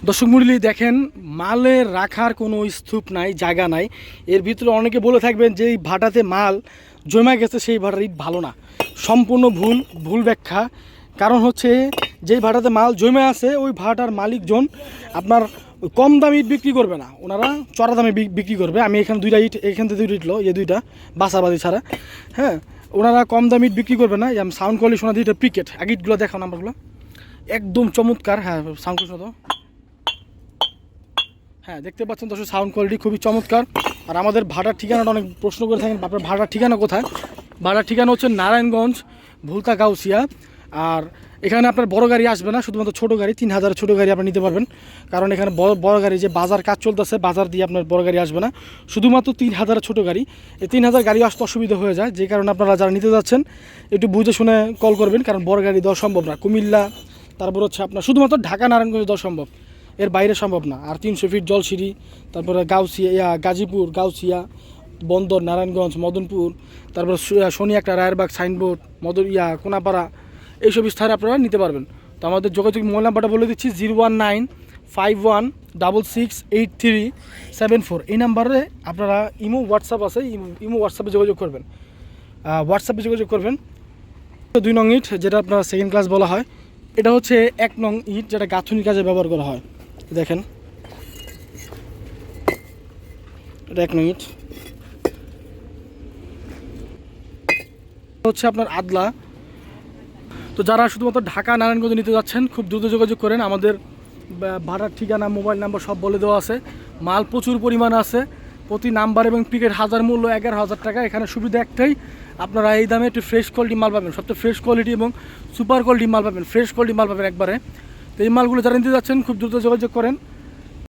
দর্শক মণ্ডলী দেখেন, মালের রাখার কোনো স্তূপ নাই, জায়গা নাই। এর ভিতরে অনেকে বলে থাকবেন যে এই ভাটাতে মাল জমা গেছে, সেই ভাটার ইট ভালো না। সম্পূর্ণ ভুল ভুল ব্যাখ্যা। কারণ হচ্ছে যেই ভাটাতে মাল জমে আছে ওই ভাটার মালিকজন আপনার কম দামে ইট বিক্রি করবে না, ওনারা চড়া দামে বিক্রি করবে। আমি এখানে দুইটা ইট, এখান থেকে দুইটা ইট লো, এই দুইটা বাসাবাদি ছাড়া, হ্যাঁ, ওনারা কম দামে ইট বিক্রি করবে না। সাউন্ড কোয়ালিটি শোনা দিয়ে পিকেট আগে ইটগুলো দেখাও, নাম্বারগুলো একদম চমৎকার। হ্যাঁ, সাউন্ড শোনা তো, হ্যাঁ দেখতে পাচ্ছেন দর্শক, সাউন্ড কোয়ালিটি খুবই চমৎকার। আর আমাদের ভাড়ার ঠিকানাটা অনেক প্রশ্ন করে থাকেন, আপনার ভাড়ার ঠিকানা কোথায়? ভাড়ার ঠিকানা হচ্ছে নারায়ণগঞ্জ ভুলতা গাউসিয়া। আর এখানে আপনার বড় গাড়ি আসবে না, শুধুমাত্র ছোটো গাড়ি, 3000 ছোটো গাড়ি আপনি নিতে পারবেন। কারণ এখানে বড় গাড়ি যে বাজার কাজ চলতেছে, বাজার দিয়ে আপনার বড় গাড়ি আসবে না, শুধুমাত্র 3000 ছোটো গাড়ি। এই 3000 গাড়ি আসতে অসুবিধা হয়ে যায়, যে কারণে আপনারা যারা নিতে যাচ্ছেন একটু বুঝে শুনে কল করবেন। কারণ বড় গাড়ি দেওয়া সম্ভব না। কুমিল্লা, তারপর হচ্ছে আপনার শুধুমাত্র ঢাকা নারায়ণগঞ্জে দেওয়া সম্ভব, এর বাইরে সম্ভব না। আর 300 ফিট জলসিঁড়ি, তারপরে গাউসিয়া, গাজীপুর, গাউসিয়া, বন্দর, নারায়ণগঞ্জ, মদনপুর, তারপর শনি একটা, রায়েরবাগ, সাইনবোর্ড, কোনাপাড়া, এইসব স্থানে আপনারা নিতে পারবেন। তো আমাদের যোগাযোগ মোবাইল নাম্বারটা বলে দিচ্ছি, 01951668374। এই নাম্বারে আপনারা ইমো হোয়াটসঅ্যাপ আছে, ইমো হোয়াটসঅ্যাপে যোগাযোগ করবেন, হোয়াটসঅ্যাপে যোগাযোগ করবেন। 2 নং ইট, যেটা আপনার সেকেন্ড ক্লাস বলা হয়, এটা হচ্ছে 1 নং ইট, যেটা গাঁথুনির কাজে ব্যবহার করা হয়। দেখেন, এটা 1 নং ইট হচ্ছে আপনার আদলা। তো যারা শুধুমাত্র ঢাকা নারায়ণগঞ্জে নিতে যাচ্ছেন, খুব দ্রুত যোগাযোগ করেন। আমাদের ভাড়ার ঠিকানা, মোবাইল নাম্বার সব বলে দেওয়া আছে। মাল প্রচুর পরিমাণে আছে, প্রতি নাম্বার এবং পিকের হাজার মূল্য 11,000 টাকা। এখানে সুবিধা একটাই, আপনারা এই দামে একটু ফ্রেশ কোয়ালিটি মাল পাবেন, সবচেয়ে ফ্রেশ কোয়ালিটি এবং সুপার কোয়ালিটি মাল পাবেন, ফ্রেশ কোয়ালিটি মাল পাবেন একবারে। তো এই মালগুলো যারা নিতে যাচ্ছেন খুব দ্রুত যোগাযোগ করেন।